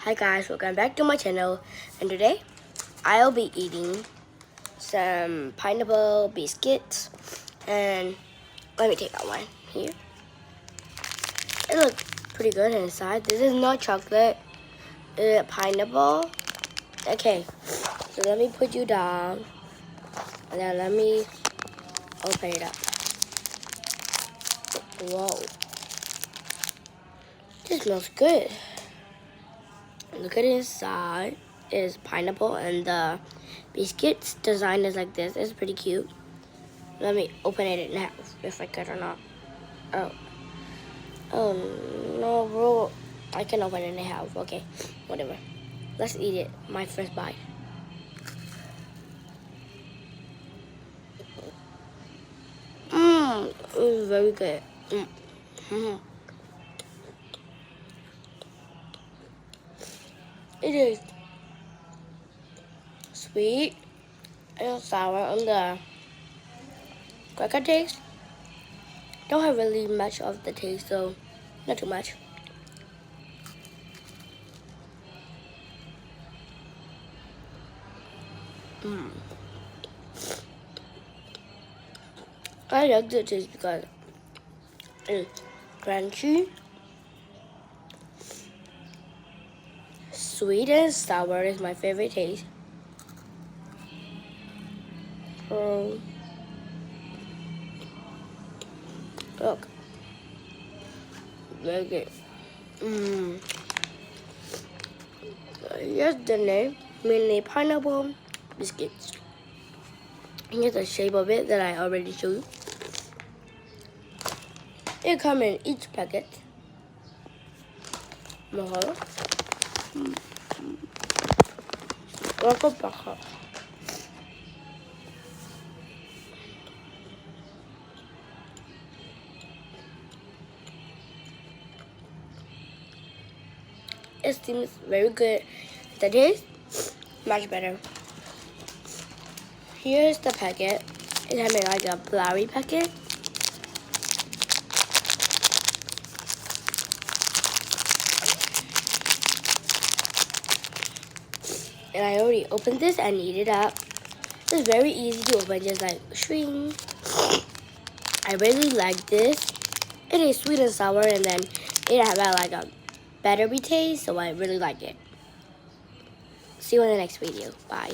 Hi guys, welcome back to my channel, and today I'll be eating some pineapple biscuits, and let me take out one here. It looks pretty good inside. This is not chocolate, it's pineapple. Okay, so let me put you down, and then let me open it up. Whoa, this smells good. Look at inside. It is pineapple, and the biscuits design is like this. It's pretty cute. Let me open it in half if I could or not. Oh no, bro. I can open it in half. Okay, whatever. Let's eat it. My first bite. It was very good. It is sweet and sour on the cracker taste. Don't have really much of the taste, so not too much. I like the taste because it's crunchy, sweet and sour is my favorite taste. Look, very good. Here's the name, mini pineapple biscuits. Here's the shape of it that I already showed you. It comes in each packet. Mahal. It seems very good. The taste, much better. Here's the packet. It has like a flowery packet. And I already opened this and eat it up. It's very easy to open, just like shring. I really like this. It is sweet and sour, and then it has like a buttery taste, so I really like it. See you in the next video. Bye.